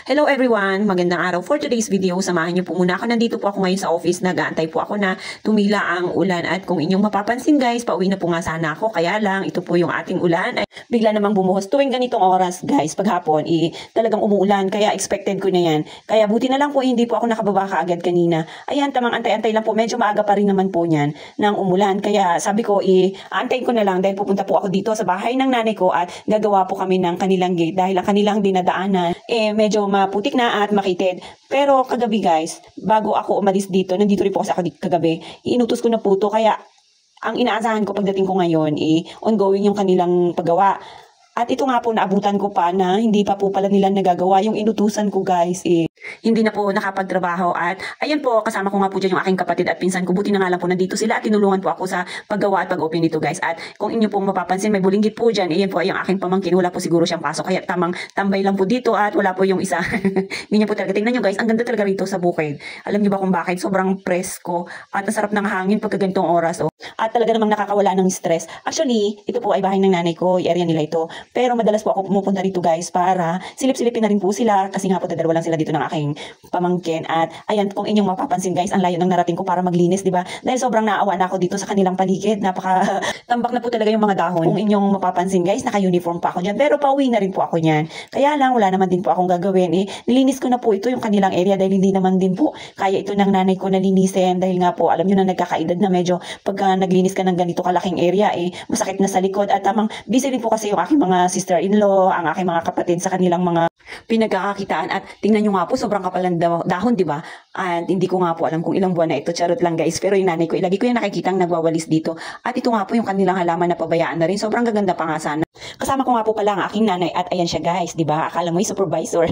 Hello everyone! Magandang araw for today's video. Samahan niyo po muna ako. Nandito po ako ngayon sa office. Nag-aantay po ako na tumila ang ulan. At kung inyong mapapansin guys, pauwi na po nga sana ako. Kaya lang, ito po yung ating ulan. Ay, bigla namang bumuhos. Tuwing ganitong oras guys, paghapon, talagang umuulan. Kaya expected ko na yan. Kaya buti na lang po, hindi po ako nakababa kaagad kanina. Ayan, tamang antay-antay lang po. Medyo maaga pa rin naman po niyan ng umulan. Kaya sabi ko, aantayin ko na lang dahil pupunta po ako dito sa bahay ng nanay ko at gagawa po kami ng kanilang gate. Dahil ang kanilang dinadaanan, medyo maputik na at makitid. Pero kagabi guys, bago ako umalis dito, nandito rin po kasi ako kagabi, inutos ko na po to. Kaya ang inaasahan ko pagdating ko ngayon, ongoing yung kanilang paggawa. At ito nga po, naabutan ko pa na hindi pa po pala nila nagagawa yung inutusan ko guys. Hindi na po nakapagtrabaho. At ayan po, kasama ko nga po dyan yung aking kapatid at pinsan ko. Buti na nga lang po nandito sila at tinulungan po ako sa paggawa at pag-open nito guys. At kung inyo pong mapapansin, may bulinggit po dyan. Ayan po ay ang aking pamangkin. Wala po siguro siyang pasok. Kaya tamang tambay lang po dito at wala po yung isa. Ganyan po talaga. Tingnan nyo guys, ang ganda talaga rito sa bukid. Alam nyo ba kung bakit? Sobrang presko at ang sarap ng hangin pagka ganitong oras. At talaga namang nakakawala ng stress. Actually, ito po ay bahay ng nanay ko. Area nila ito. Pero madalas po ako pumupunta dito guys para silip-silipin na rin po sila. Kasi nga po dalawa lang sila dito ng aking pamangkin. At ayan, kung inyong mapapansin guys, ang layo ng narating ko para maglinis, di ba? Dahil sobrang naawa na ako dito sa kanilang paligid. Napaka tambak na po talaga yung mga dahon. Kung inyong mapapansin guys, naka-uniform pa ako dyan. Pero pauwi na rin po ako niyan. Kaya lang, wala naman din po akong gagawin. Nilinis ko na po ito yung kanilang area dahil hindi naman din po kaya ito ng nanay ko na linisin. Dahil nga po, alam nyo na nagkakaedad na medyo pagka naglinis ka ng ganito kalaking area, masakit na sa likod. At tamang busy rin po kasi yung aking mga sister-in-law, ang aking mga kapatid sa kanilang mga pinagkakakitaan. At tingnan nyo nga po, sobrang kapal ng dahon, di ba? At hindi ko nga po alam kung ilang buwan na ito. Charot lang guys. Pero yung nanay ko, ilagi ko yung nakikitang nagwawalis dito. At ito nga po yung kanilang halaman na pabayaan na rin. Sobrang gaganda pa nga sana. Kasama ko nga po pala ang aking nanay. At ayan siya guys, di ba? Akala mo yung supervisor.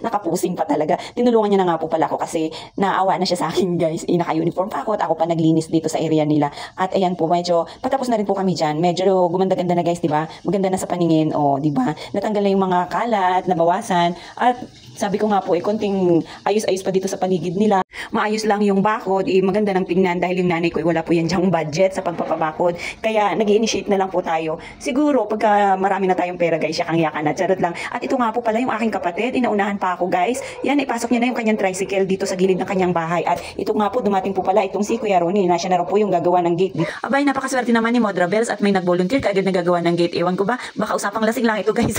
Nakapusing pa talaga. Tinulungan niya na nga po pala ako kasi naawa na siya sa akin guys. Naka-uniform pa ako at ako pa naglinis dito sa area nila. At ayan po, medyo patapos na rin po kami dyan. Medyo gumanda-ganda na guys, di ba? Maganda na sa paningin, di ba? Natanggal na yung mga kalat, nabawasan. At sabi ko nga po, konting ayos-ayos pa dito sa paligid nila. Maayos lang yung bakod, maganda ng tingnan dahil yung nanay ko wala po yan dyang budget sa pagpapabakod. Kaya nag-i-initiate na lang po tayo. Siguro pagka marami na tayong pera guys, yakang-yakan na, charot lang. At ito nga po pala yung aking kapatid, inaunahan pa ako guys. Yan, ipasok niya na yung kanyang tricycle dito sa gilid ng kanyang bahay. At ito nga po, dumating po pala itong si Kuya Ronnie, na siya na rin po yung gagawa ng gate. Abay, napakaswerte naman ni Modra Bells at may nag-volunteer kaagad na gagawa ng gate. Ewan ko ba, baka usapang lasing lang ito guys.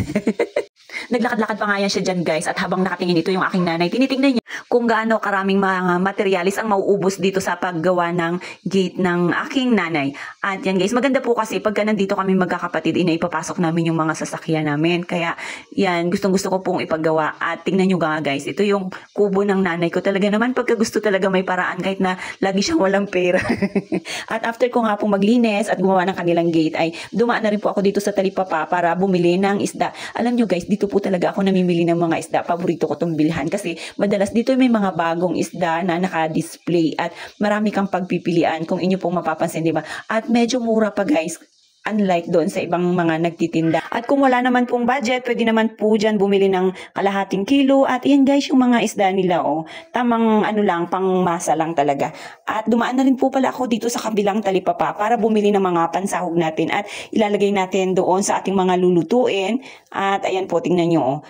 Naglakad-lakad pa nga yan siya dyan guys at habang nakatingin ito yung aking nanay, tinitingnan niya kung gaano karaming mga materialis ang mauubos dito sa paggawa ng gate ng aking nanay. At yan guys, maganda po kasi pagka nandito kami magkakapatid, ipapasok namin yung mga sasakyan namin. Kaya yan, gustong-gusto ko pong ipaggawa. At tingnan nyo nga guys, ito yung kubo ng nanay ko. Talaga naman pagka gusto talaga may paraan kahit na lagi siyang walang pera. At after ko nga pong maglinis at gumawa ng kanilang gate, ay dumaan na rin po ako dito sa Talipapa para bumili ng isda. Alam nyo guys, dito po talaga ako namimili ng mga isda. Paborito ko itong bilhan kasi madalas dito may mga bagong isda na naka-display at marami kang pagpipilian kung inyo pong mapapansin, di ba? At medyo mura pa guys. Unlike doon sa ibang mga nagtitinda. At kung wala naman pong budget, pwede naman po dyan bumili ng kalahating kilo. At yan guys, yung mga isda nila, tamang lang, pang masa lang talaga. At dumaan na rin po pala ako dito sa kabilang Talipapa para bumili ng mga pansahog natin. At ilalagay natin doon sa ating mga lulutuin. At ayan po, tingnan nyo,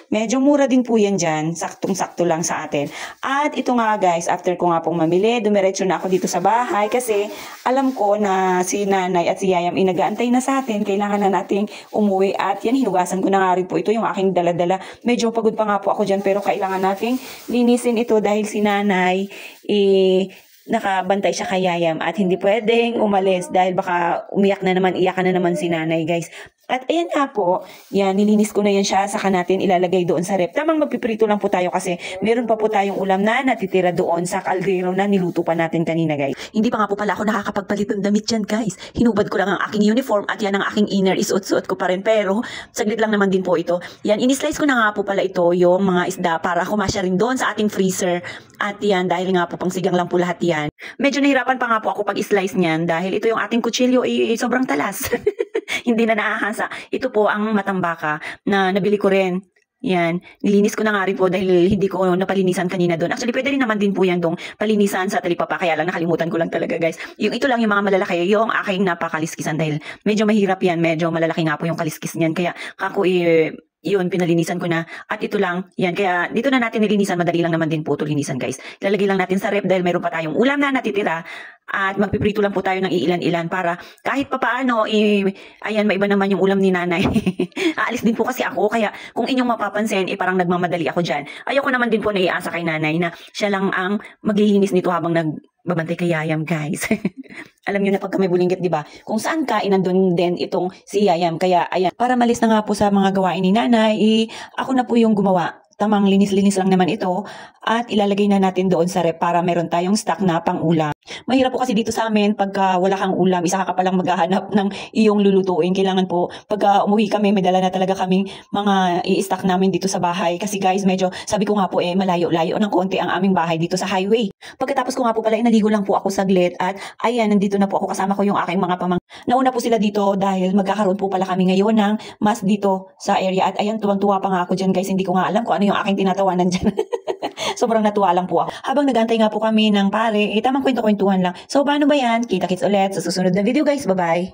medyo mura din po yan dyan. Saktong-sakto lang sa atin. At ito nga guys, after ko nga pong mamili, dumiretso na ako dito sa bahay kasi alam ko na si nanay at si yayam inagaantay na sa atin. Kailangan na nating umuwi. At yan, hinugasan ko na nga rin po ito, yung aking daladala. Medyo pagod pa nga po ako dyan pero kailangan nating linisin ito dahil si nanay nakabantay siya kay yayam at hindi pwedeng umalis dahil baka iyakan na naman si nanay guys. At ayan nga po, yan, nilinis ko na yan siya, saka natin ilalagay doon sa rep. Tamang magpiprito lang po tayo kasi meron pa po tayong ulam na natitira doon sa kaldero na niluto pa natin kanina guys. Hindi pa nga po pala ako nakakapagpalit ng damit yan guys. Hinubad ko lang ang aking uniform at yan ang aking inner, isuot-suot ko pa rin pero saglit lang naman din po ito. Yan, inislice ko na nga po pala ito yung mga isda para kumasya rin doon sa ating freezer. At yan, dahil nga po pang sigang lang po lahat yan. Medyo nahirapan pa nga po ako pag-slice niyan dahil ito yung ating kutsilyo sobrang talas. Hindi na nakakasa. Ito po ang matambaka na nabili ko rin. Yan, nilinis ko na nga rin po dahil hindi ko napalinisan kanina doon. Actually, pwede rin naman din po yan dong palinisan sa Talipapa. Kaya lang nakalimutan ko lang talaga guys. Yung ito lang yung mga malalaki, yung aking napakaliskisan dahil medyo mahirap yan. Medyo malalaki nga po yung kaliskis niyan. Kaya kako Yun, pinalinisan ko na. At ito lang, yan. Kaya dito na natin nilinisan. Madali lang naman din po ito linisan, guys. Ilalagay lang natin sa rep dahil meron pa tayong ulam na natitira. At magpiprito lang po tayo ng iilan-ilan para kahit papaano, ayan, maiba naman yung ulam ni nanay. Aalis din po kasi ako. Kaya kung inyong mapapansin, parang nagmamadali ako dyan. Ayoko naman din po na iasa kay nanay na siya lang ang maglilinis nito habang nagbabantay kay Yayam, guys. Alam niyo na pagka may bulinggit, di ba? Kung saan ka, inandun din itong si Yayam. Kaya, ayan, para malis na nga po sa mga gawain ni nanay, ako na po yung gumawa. Tamang linis-linis lang naman ito at ilalagay na natin doon sa rep para meron tayong stock na pang-ulam. Mahirap po kasi dito sa amin pagka wala kang ulam, isa ka palang maghahanap ng iyong lulutuin. Kailangan po pagka umuwi kami, may dala na talaga kaming mga i-stock namin dito sa bahay. Kasi guys, medyo sabi ko nga po malayo-layo ng konti ang aming bahay dito sa highway. Pagkatapos ko nga po pala, naligo lang po ako saglit at ayan, nandito na po ako, kasama ko yung aking mga Nauna po sila dito dahil magkakaroon po pala kami ngayon ng mas dito sa area. At ayan, tuwang-tuwa pa nga ako dyan, guys. Hindi ko nga alam kung ano yung aking tinatawanan dyan. Sobrang natuwa lang po ako. Habang nagantay nga po kami ng pare, tamang kwento-kwentuhan lang. So, paano ba yan? Kita-kits ulit sa susunod na video, guys. Bye-bye!